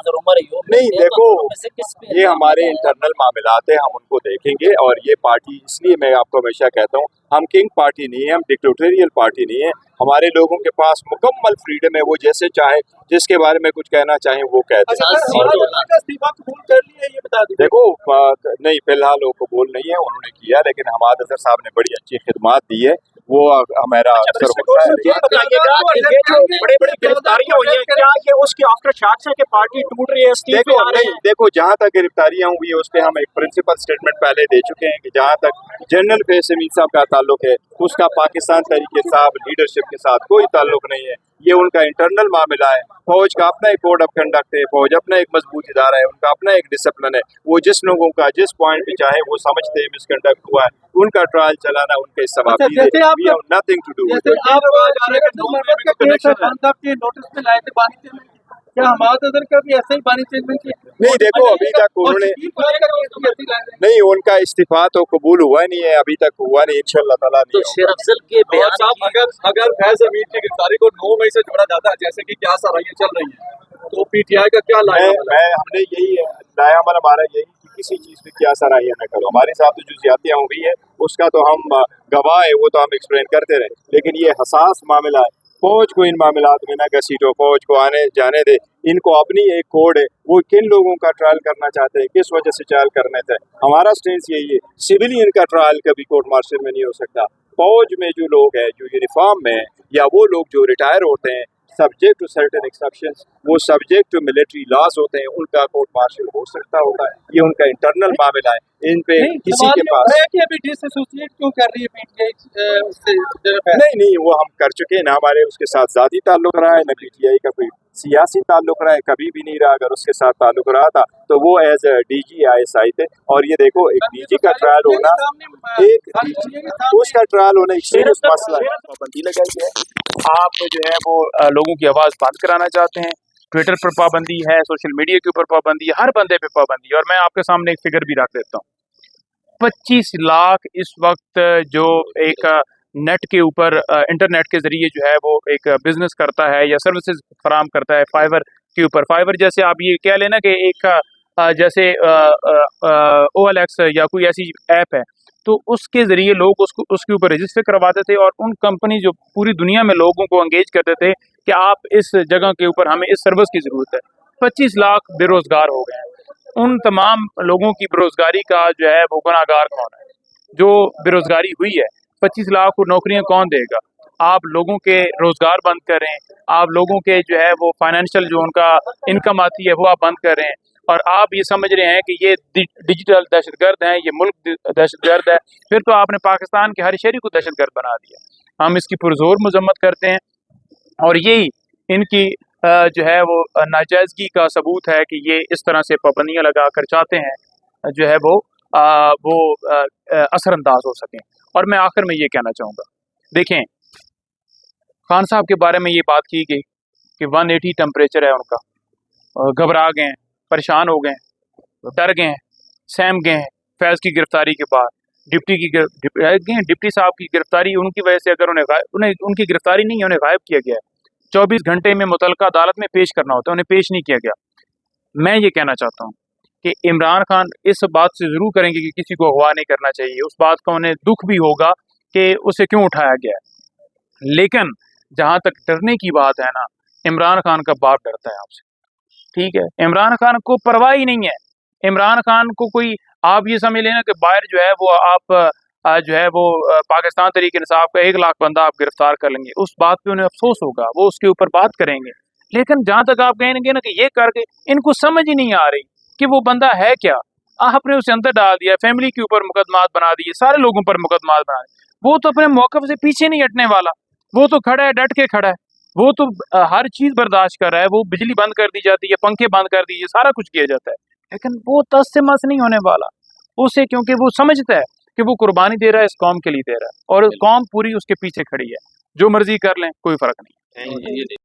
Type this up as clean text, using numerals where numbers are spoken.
नाजर उमर अयूब नहीं देखो, ये हमारे इंटरनल मामलात है, हम उनको देखेंगे। और ये पार्टी, इसलिए मैं आपको हमेशा कहता हूँ, हम किंग पार्टी नहीं है, हम डिक्टेटोरियल पार्टी नहीं है। हमारे लोगों के पास मुकम्मल फ्रीडम है, वो जैसे चाहे जिसके बारे में कुछ कहना चाहें वो कहते हैं। देखो नहीं, फिलहाल वो कबूल नहीं है, उन्होंने किया, लेकिन हमाद अजहर साहब ने बड़ी अच्छी खिदमत दी है, वो हमारा अक्सर होता है। बड़े बड़े गिरफ्तारियां हुई हैं, क्या ये उसकी आफ्टर शॉट्स है कि पार्टी टूट रही है? देखो नहीं, देखो जहाँ तक गिरफ्तारियां हुई है उस पर हम एक प्रिंसिपल स्टेटमेंट पहले दे चुके हैं कि जहाँ तक जनरल फैज हमीद साहब का ताल्लुक है, उसका पाकिस्तान तहरीक साहब लीडरशिप के साथ कोई ताल्लुक नहीं है। ये उनका इंटरनल मामला है। फौज का अपना एक कोड ऑफ कंडक्ट है, फौज अपना एक मजबूत इदारा है, उनका अपना एक डिसिप्लिन है। वो जिस लोगों का जिस पॉइंट पे चाहे वो समझते हैं मिसकंडक्ट हुआ है, उनका ट्रायल चलाना उनके सवाब है, नथिंग टू डू। क्या हमाद अजहर का भी ऐसे ही बानी स्टेटमेंट किया? नहीं देखो, अभी तक उन्होंने नहीं, उनका इस्तीफा तो कबूल हुआ नहीं है, अभी तक हुआ नहीं, इंशाअल्लाह ताला नहीं। तो शेर अफजल के बयान साहब, अगर फैज हमीद की गिरफ्तारी को 9 मई से जोड़ा जाता है, जैसे कि क्या सराहियां चल रही हैं, तो पीटीआई का क्या लाया? हमने यही लाया अमल हमारा यही कि किसी चीज़ पे क्या सराहियां न करो। हमारे साथ तो जो ज्यादतियां हो गई है उसका तो हम गवाह है, वो तो हम एक्सप्लेन करते रहे, लेकिन ये हसास मामला है, फौज को इन मामलात में न घसीटो, फौज को आने जाने दे। इनको अपनी एक कोड है, वो किन लोगों का ट्रायल करना चाहते हैं, किस वजह से ट्रायल करने थे। हमारा स्टेंस यही है, सिविलियन का ट्रायल कभी कोर्ट मार्शल में नहीं हो सकता। फौज में जो लोग हैं, जो यूनिफॉर्म में, या वो लोग जो रिटायर होते हैं, सब्जेक्ट टू सर्टेन एक्सेप्शंस, वो सब्जेक्ट टू मिलिट्री लॉज होते हैं, उनका कोर्ट मार्शल हो सकता होगा। ये उनका इंटरनल मामला है, इन पे किसी के पास अभी डिसएसोसिएट क्यों कर रही है पीटीआई उससे? नहीं, वो हम कर चुके हैं ना, हमारे उसके साथ ज़ाती ताल्लुक रहा है, न पीटीआई का कोई सियासी ताल्लुक रहा है, कभी भी नहीं रहा। अगर उसके साथ ताल्लुक रहा था तो वो एज डीजी ISI थे। और ये देखो, एक डीजी का ट्रायल होना, एक उसका ट्रायल होना एक सीरियस मसला है। पाबंदी लगाई है, आप जो है वो लोगों की आवाज़ बंद कराना चाहते हैं। ट्विटर पर पाबंदी है, सोशल मीडिया के ऊपर पाबंदी है, हर बंदे पे पाबंदी है। और मैं आपके सामने एक फिगर भी रख देता हूँ, 25 लाख इस वक्त जो एक नेट के ऊपर इंटरनेट के ज़रिए जो है वो एक बिज़नेस करता है या सर्विसेज फराम करता है फाइबर के ऊपर। फाइबर जैसे आप ये कह लेना कि एक जैसे OLX या कोई ऐसी ऐप है, तो उसके ज़रिए लोग उसके ऊपर रजिस्टर करवाते थे, और उन कंपनी जो पूरी दुनिया में लोगों को एंगेज करते थे कि आप इस जगह के ऊपर, हमें इस सर्विस की ज़रूरत है। 25 लाख बेरोज़गार हो गए हैं। उन तमाम लोगों की बेरोज़गारी का जो है वो गुनाहगार कौन है? जो बेरोज़गारी हुई है, 25 लाख को नौकरियां कौन देगा? आप लोगों के रोज़गार बंद करें, आप लोगों के जो है वो फाइनेंशियल जो उनका इनकम आती है वो आप बंद करें, और आप ये समझ रहे हैं कि ये डिजिटल दहशतगर्द हैं, ये मुल्क दहशतगर्द है, फिर तो आपने पाकिस्तान के हर शहरी को दहशतगर्द बना दिया। हम इसकी पुरजोर मजम्मत करते हैं, और यही इनकी जो है वो नाजायज़गी का सबूत है कि ये इस तरह से पाबंदियाँ लगा कर चाहते हैं जो है वो असरअंदाज हो सकें। और मैं आखिर में ये कहना चाहूँगा, देखें, खान साहब के बारे में ये बात की गई कि 180 टेम्परेचर है उनका, घबरा गए हैं, परेशान हो गए हैं, डर गए हैं, सहम गए हैं फैज़ की गिरफ्तारी के बाद। डिप्टी साहब की गिरफ्तारी उनकी वजह से, अगर उन्हें उनकी गिरफ्तारी नहीं है, उन्हें गायब किया गया है। 24 घंटे में मुतल्लिका अदालत में पेश करना होता है, उन्हें पेश नहीं किया गया। मैं ये कहना चाहता हूँ कि इमरान खान इस बात से ज़रूर करेंगे कि किसी को अगवा नहीं करना चाहिए, उस बात का उन्हें दुख भी होगा कि उसे क्यों उठाया गया है। लेकिन जहाँ तक डरने की बात है ना, इमरान खान का बाप डरता है आपसे, ठीक है? इमरान खान को परवाह ही नहीं है। इमरान खान को कोई, आप ये समझ लेना कि बाहर जो है वो आप जो है वो पाकिस्तान तहरीक इंसाफ का 1 लाख बंदा आप गिरफ्तार कर लेंगे, उस बात पे उन्हें अफसोस होगा, वो उसके ऊपर बात करेंगे। लेकिन जहाँ तक आप कहेंगे ना कि ये करके, इनको समझ ही नहीं आ रही कि वो बंदा है क्या। आपने उसे अंदर डाल दिया, फैमिली के ऊपर मुकदमात बना दिए, सारे लोगों पर मुकदमात बना दिए। वो तो अपने मौक़िफ़ से पीछे नहीं हटने वाला, वो तो खड़ा है, डट के खड़ा है, वो तो हर चीज़ बर्दाश्त कर रहा है। वो बिजली बंद कर दी जाती है, पंखे बंद कर दीजिए, सारा कुछ किया जाता है, लेकिन वो तस से मस नहीं होने वाला उसे, क्योंकि वो समझता है कि वो कुर्बानी दे रहा है, इस कौम के लिए दे रहा है, और कौम पूरी उसके पीछे खड़ी है। जो मर्जी कर लें, कोई फ़र्क नहीं।